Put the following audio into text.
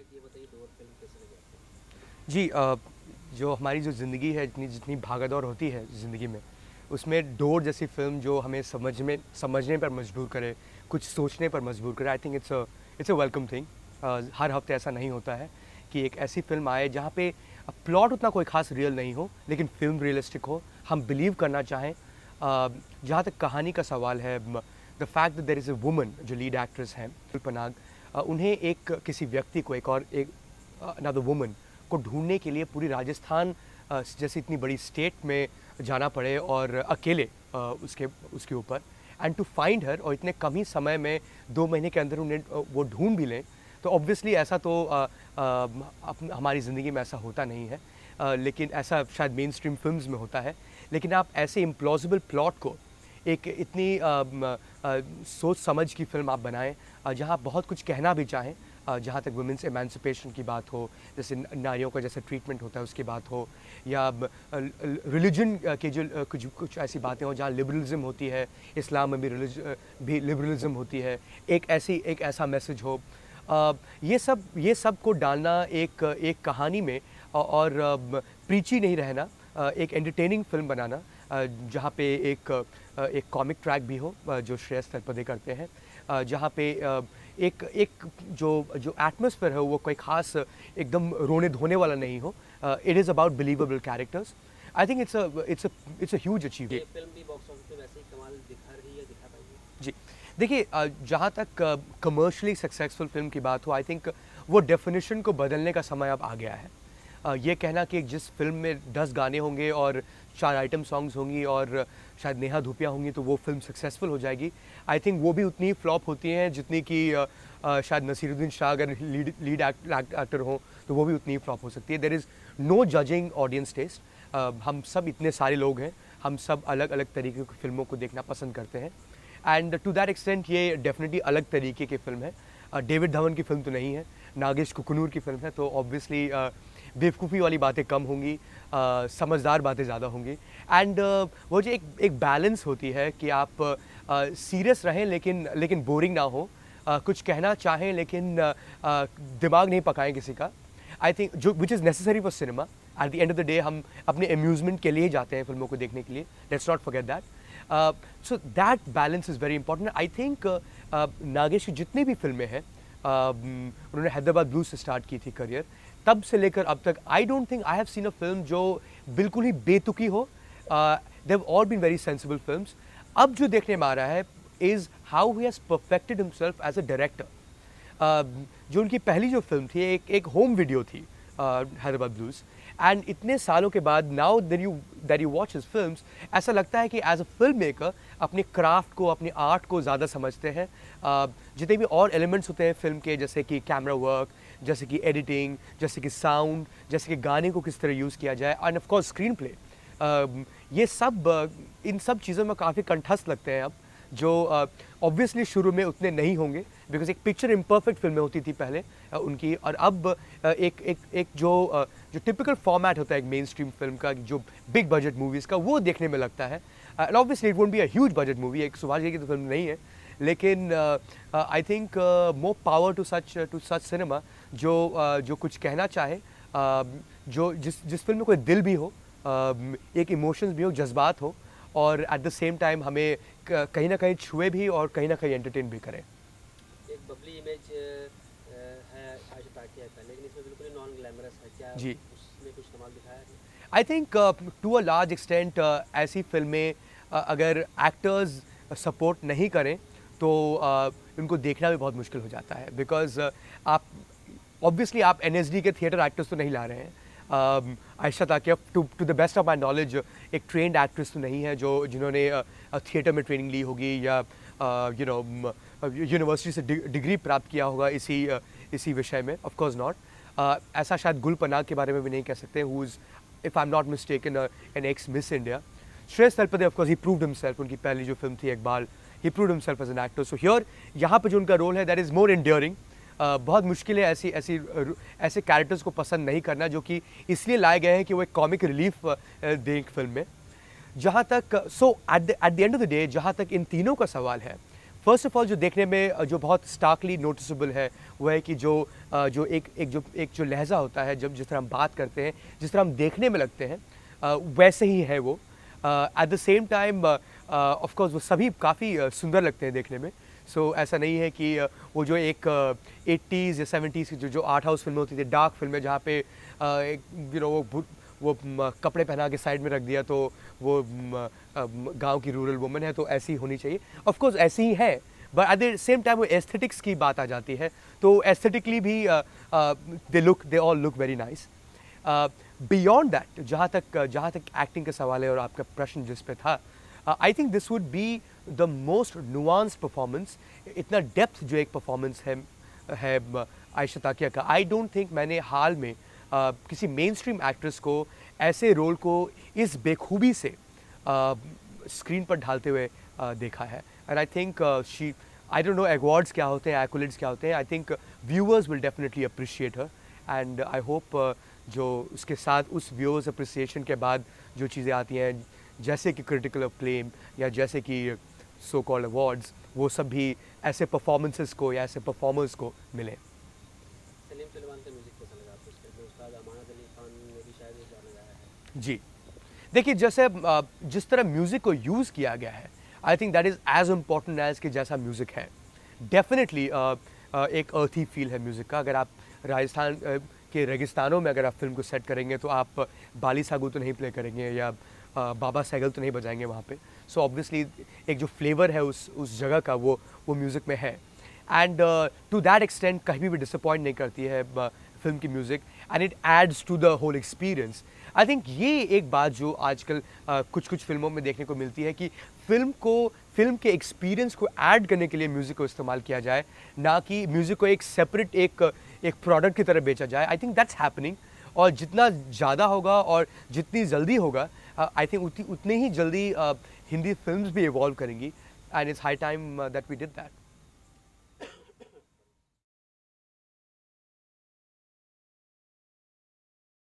ये बताइए door film कैसे लगी आपको? जी जो हमारी जो ज़िंदगी है जितनी जितनी भागदौड़ होती है ज़िंदगी में, उसमें डोर जैसी फ़िल्म जो हमें समझने पर मजबूर करे, कुछ सोचने पर मजबूर करे, I think it's a welcome thing. हर हफ्ते ऐसा नहीं होता है कि एक ऐसी फ़िल्म आए जहाँ पे प्लॉट उतना कोई ख़ास रियल नहीं हो, लेकिन फ़िल्म रियलिस्टिक हो, हम बिलीव करना चाहें। जहाँ तक कहानी का सवाल है, the fact that there is a woman जो लीड एक्ट्रेस हैं, पनाग, उन्हें एक किसी व्यक्ति को एक अनदर वुमन को ढूंढने के लिए पूरी राजस्थान जैसी इतनी बड़ी स्टेट में जाना पड़े और अकेले उसके उसके ऊपर एंड टू फाइंड हर, और इतने कम ही समय में 2 महीने के अंदर उन्हें वो ढूंढ भी लें, तो ऑब्वियसली ऐसा तो हमारी ज़िंदगी में ऐसा होता नहीं है। लेकिन ऐसा शायद मेन स्ट्रीम फिल्म्स में होता है। लेकिन आप ऐसे इम्प्लॉजिबल प्लॉट को एक इतनी सोच समझ की फ़िल्म आप बनाएं, जहाँ आप बहुत कुछ कहना भी चाहें, जहाँ तक वुमेन्स एमेंसिपेशन की बात हो, जैसे नारियों का जैसे ट्रीटमेंट होता है उसकी बात हो, या रिलीजन के जो कुछ कुछ ऐसी बातें हों जहाँ लिबरलिज्म होती है, इस्लाम में भी लिबरलिज्म होती है, एक ऐसा मैसेज हो। ये सब को डालना एक कहानी में, और प्रीची नहीं रहना, एक एंटरटेनिंग फिल्म बनाना, जहाँ पे एक कॉमिक ट्रैक भी हो, जो श्रेयस तलपदे करते हैं, जहाँ पे एक एक जो जो एटमॉस्फेयर है वो कोई खास एकदम रोने धोने वाला नहीं हो। It is about believable characters. I think it's a huge ये अचीवमेंट। फ़िल्म भी बॉक्स ऑफिस पे वैसे ही कमाल दिखा रही है, दिखा पाएगी? जी। देखिए, जहाँ तक कमर्शियली सक्सेसफुल फ़िल्म की बात हो, आई थिंक वो डेफ़िनिशन को बदलने का समय अब आ गया है। ये कहना कि जिस फ़िल्म में 10 गाने होंगे और 4 आइटम सॉन्ग्स होंगी और शायद नेहा धूपिया होंगी तो वो फ़िल्म सक्सेसफुल हो जाएगी, आई थिंक वो भी उतनी ही फ्लॉप होती हैं जितनी कि शायद नसीरुद्दीन शाह अगर लीड एक्टर हों तो वो भी उतनी ही फ्लॉप हो सकती है। There is no judging audience test. हम सब इतने सारे लोग हैं, हम सब अलग अलग तरीके की फ़िल्मों को देखना पसंद करते हैं, एंड टू दैट एक्सटेंट ये डेफिनेटली अलग तरीके की फ़िल्म है। डेविड धवन की फ़िल्म तो नहीं है, नागेश कुकुनूर की फ़िल्म है, तो ऑब्वियसली बेवकूफ़ी वाली बातें कम होंगी, समझदार बातें ज़्यादा होंगी, एंड वो जो एक बैलेंस होती है कि आप सीरियस रहें लेकिन बोरिंग ना हो, कुछ कहना चाहें लेकिन दिमाग नहीं पकाएं किसी का। आई थिंक जो which is necessary for cinema. At the end of the day हम अपने अम्यूज़मेंट के लिए जाते हैं फिल्मों को देखने के लिए, let's not forget that. So that balance is very important. I think Nagesh की जितनी भी फिल्में हैं, उन्होंने हैदराबाद ब्लूज से स्टार्ट की थी करियर, तब से लेकर अब तक I don't think I have seen a film जो बिल्कुल ही बेतुकी हो। They have all been very sensible films. अब जो देखने में आ रहा है is how he has perfected himself as a director. जो उनकी पहली जो फिल्म थी एक होम वीडियो थी, हैदराबाद ब्लूज, एंड इतने सालों के बाद now that you watch his films, ऐसा लगता है कि एज अ फिल्म मेकर अपने क्राफ्ट को, अपने आर्ट को ज़्यादा समझते हैं। जितने भी और एलिमेंट्स होते हैं फिल्म के, जैसे कि कैमरा वर्क, जैसे कि एडिटिंग, जैसे कि साउंड, जैसे कि गाने को किस तरह यूज़ किया जाए, end of course screen play, ये सब इन सब चीज़ों में काफ़ी कंठस्थ लगते हैं अब, जो ऑब्वियसली शुरू में उतने नहीं होंगे, बिकॉज एक पिक्चर इम्परफेक्ट फिल्में होती थी पहले उनकी, और अब एक जो टिपिकल फॉर्मेट होता है एक मेन स्ट्रीम फिल्म का, जो बिग बजट मूवीज़ का, वो देखने में लगता है। And obviously it won't be a huge budget movie, एक सुभाष घई की तो फिल्म नहीं है, लेकिन I think more power to such cinema जो कुछ कहना चाहे, जो जिस फिल्म में कोई दिल भी हो, एक इमोशंस भी हो, जज्बात हो, और एट द सेम टाइम हमें कहीं ना कहीं छुए भी और कहीं ना कहीं एंटरटेन भी करें। एक बबली इमेज है आयशा टाकिया का, लेकिन इसमें बिल्कुल ही नॉन ग्लैमरस है। क्या जी, उसमें कुछ कमाल दिखाया है? I think to a large extent ऐसी फिल्में अगर एक्टर्स सपोर्ट नहीं करें तो उनको देखना भी बहुत मुश्किल हो जाता है, बिकॉज आप ऑब्वियसली आप एनएसडी के थिएटर एक्टर्स तो नहीं ला रहे हैं। Ayesha Takia to the best of my knowledge एक ट्रेंड एक्ट्रेस तो नहीं है जो जिन्होंने थिएटर में ट्रेनिंग ली होगी, या यू नो यूनिवर्सिटी से डिग्री प्राप्त किया होगा इसी विषय में, ऑफ कोर्स नॉट। ऐसा शायद गुल पनाग के बारे में भी नहीं कह सकते, who is, if I am not mistaken, an ex Miss India. Shreyas Talpade of course he proved himself, उनकी पहली जो फिल्म थी Iqbal, he proved himself as an actor. So here यहाँ पर जो उनका रोल है दैट इज़ मोर एंड्योरिंग। बहुत मुश्किल है ऐसे कैरेक्टर्स को पसंद नहीं करना, जो कि इसलिए लाए गए हैं कि वो एक कॉमिक रिलीफ दें एक फिल्म में। जहाँ तक at the end of the day, जहाँ तक इन तीनों का सवाल है, फर्स्ट ऑफ ऑल जो देखने में जो बहुत स्टार्कली नोटिसेबल है वो है कि जो एक जो लहजा होता है, जब जिस तरह हम बात करते हैं, जिस तरह हम देखने में लगते हैं, वैसे ही है वो। At the same time of course वो सभी काफ़ी सुंदर लगते हैं देखने में। सो ऐसा नहीं है कि वो जो एक 80s या 70s की जो आर्ट हाउस फिल्में होती थी, डार्क फिल्में जहाँ पे एक वो कपड़े पहना के साइड में रख दिया तो वो गांव की रूरल वुमन है, तो ऐसी होनी चाहिए। ऑफ कोर्स ऐसी ही है, but at the same time वो एस्थेटिक्स की बात आ जाती है, तो एस्थेटिकली भी they all look very nice. Beyond that, जहाँ तक एक्टिंग का सवाल है और आपका प्रश्न जिस पे था, I think this would be the most nuanced performance. इतना डेप्थ जो एक परफॉर्मेंस है आयशा टाकिया का, आई डोंट थिंक मैंने हाल में किसी मेन स्ट्रीम एक्ट्रेस को ऐसे रोल को इस बेखूबी से स्क्रीन पर ढालते हुए देखा है। And I think I don't know awards क्या होते हैं, एक्कोलेड्स क्या होते हैं, I think viewers will definitely appreciate her, and I hope जो उसके साथ उस व्यूअर्स अप्रिसिएशन के बाद जो चीज़ें आती हैं, जैसे कि क्रिटिकल अक्लेम या जैसे कि सो कॉल्ड अवार्ड्स, वो सब भी ऐसे परफॉर्मेंसेस को या ऐसे परफॉर्मर्स को मिले। सलीम सुलेमान का म्यूज़िक कैसा लगा आपको? उसके उस्ताद अमानत अली खान ने भी शायद ये गाना गाया है। जी, देखिए जैसे जिस तरह म्यूज़िक को यूज़ किया गया है, I think that is as important as कि जैसा म्यूज़िक है। डेफिनेटली एक अर्थी फील है म्यूज़िक का। अगर आप राजस्थान के रेगिस्तानों में अगर आप फिल्म को सेट करेंगे तो आप बाली सागू तो नहीं प्ले करेंगे या बाबा सैगल तो नहीं बजाएंगे वहाँ पे। सो ऑब्वियसली एक जो फ्लेवर है उस जगह का वो म्यूज़िक में है। एंड टू दैट एक्सटेंट कहीं भी डिसअपॉइंट नहीं करती है फिल्म की music, and it adds to the whole experience. I think ये एक बात जो आजकल कुछ फिल्मों में देखने को मिलती है कि फिल्म के एक्सपीरियंस को ऐड करने के लिए म्यूज़िक को इस्तेमाल किया जाए, ना कि म्यूज़िक को एक सेपरेट एक प्रोडक्ट की तरह बेचा जाए। आई थिंक दैट्स हैपनिंग, और जितना ज़्यादा होगा और जितनी जल्दी होगा, आई थिंक उतनी ही जल्दी हिंदी फिल्म्स भी इवॉल्व करेंगी, and it's high time that we did that.